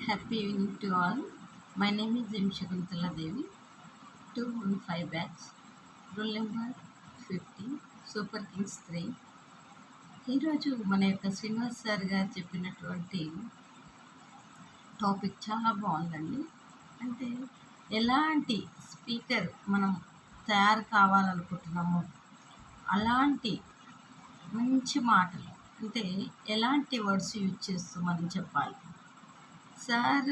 Happy evening to all. My name is M. Shakuntala Devi, 215 batch, roll number 50, super Kings 3. ఈరోజు మన యొక్క Srinivas sir గారు చెప్పినటువంటి topic చాలా బాగుందండి. అంటే ఎలాంటి స్పీకర్ మనం తయారు కావాలనుకుంటున్నామో అలాంటి మంచి మాటలు, అంటే ఎలాంటి వర్డ్స్ యూజ్ చేస్తూ మనం చెప్పాలి. సార్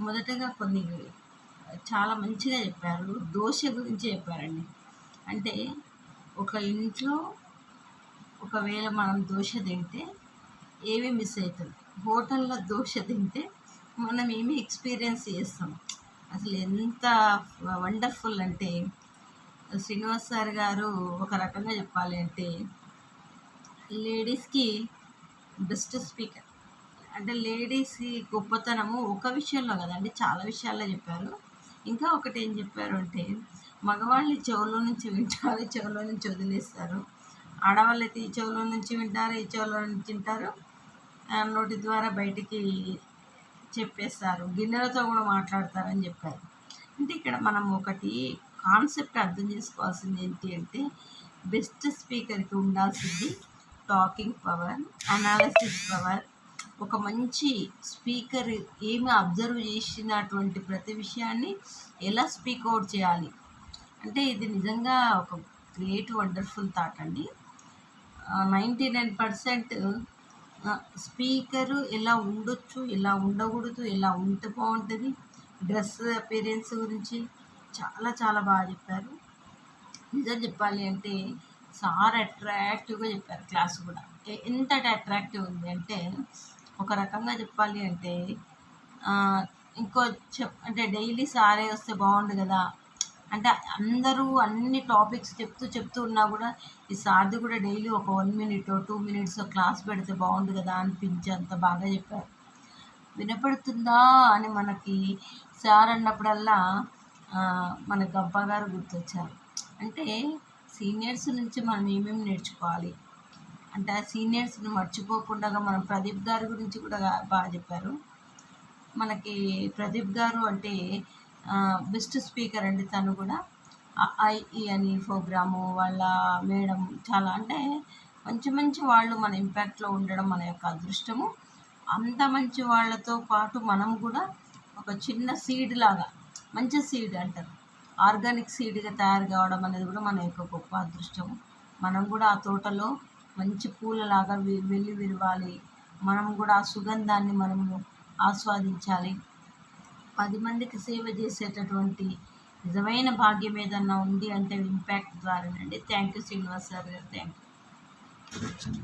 మొదటగా కొన్ని చాలా మంచిగా చెప్పారు. దోశ గురించి చెప్పారండి. అంటే ఒక ఇంట్లో ఒకవేళ మనం దోశ తింటే ఏమి మిస్ అవుతుంది, హోటల్లో దోశ తింటే మనం ఏమి ఎక్స్పీరియన్స్ చేస్తాం. అసలు ఎంత వండర్ఫుల్ అంటే శ్రీనివాస్ సార్ గారు ఒక రకంగా చెప్పాలి అంటే లేడీస్కి బెస్ట్ స్పీకర్. అంటే లేడీస్ గొప్పతనము ఒక విషయంలో కదండి, చాలా విషయాల్లో చెప్పారు. ఇంకా ఒకటి ఏం చెప్పారు అంటే మగవాళ్ళు చెవులో నుంచి వింటారు, చెవులో నుంచి వదిలేస్తారు. ఆడవాళ్ళు అయితే ఈ చెవులో నుంచి వింటారు, ఈ చెవులో నుంచి వింటారు, నోటి ద్వారా బయటికి చెప్పేస్తారు, గిన్నెలతో కూడా మాట్లాడతారని చెప్పారు. అంటే ఇక్కడ మనం ఒకటి కాన్సెప్ట్ అర్థం చేసుకోవాల్సింది ఏంటి అంటే బెస్ట్ స్పీకర్కి ఉండాల్సింది టాకింగ్ పవర్, అనాలిసిస్ పవర్. ఒక మంచి స్పీకర్ ఏమి అబ్జర్వ్ చేసినటువంటి ప్రతి విషయాన్ని ఎలా స్పీక్ అవుట్ చేయాలి అంటే ఇది నిజంగా ఒక గ్రేట్ వండర్ఫుల్ థాట్ అండి. 99% స్పీకరు ఎలా ఉండొచ్చు, ఎలా ఉండకూడదు, ఎలా ఉంటే బాగుంటుంది, డ్రెస్ అపీరెన్స్ గురించి చాలా చాలా బాగా చెప్పారు. నిజం చెప్పాలి అంటే సార్ అట్రాక్టివ్గా చెప్పారు. క్లాస్ కూడా ఎంత అట్రాక్టివ్ ఉంది అంటే ఒక రకంగా చెప్పాలి అంటే ఇంకో అంటే డైలీ సారే వస్తే బాగుండు కదా. అంటే అందరూ అన్ని టాపిక్స్ చెప్తూ ఉన్నా కూడా ఈ సార్ది కూడా డైలీ ఒక 1 minute 2 minutes క్లాస్ పెడితే బాగుండు కదా అనిపించేంత బాగా చెప్పారు. వినపడుతుందా అని మనకి సార్ అన్నప్పుడల్లా మన గబ్బా గారు గుర్తొచ్చారు. అంటే సీనియర్స్ నుంచి మనం ఏమేమి నేర్చుకోవాలి అంటే ఆ సీనియర్స్ని మర్చిపోకుండా మనం ప్రదీప్ గారి గురించి కూడా బాగా చెప్పారు. మనకి ప్రదీప్ గారు అంటే బెస్ట్ స్పీకర్ అండి. తను కూడా ఐఈ అని ప్రోగ్రాము వాళ్ళ మేడం చాలా అంటే మంచి మంచి వాళ్ళు మన ఇంపాక్ట్లో ఉండడం మన యొక్క అదృష్టము. అంత మంచి వాళ్ళతో పాటు మనం కూడా ఒక చిన్న సీడ్ లాగా, మంచి సీడ్ అంటారు, ఆర్గానిక్ సీడ్గా తయారు కావడం అనేది కూడా మన యొక్క గొప్ప అదృష్టము. మనం కూడా ఆ తోటలో మంచి పూలలాగా వెళ్ళి విరవాలి. మనం కూడా ఆ సుగంధాన్ని మనము ఆస్వాదించాలి. 10 మందికి సేవ చేసేటటువంటి నిజమైన భాగ్యం ఏదన్నా ఉంది అంటే ఇంపాక్ట్ ద్వారానండి. Thank you Srinivas sir garu, thank you.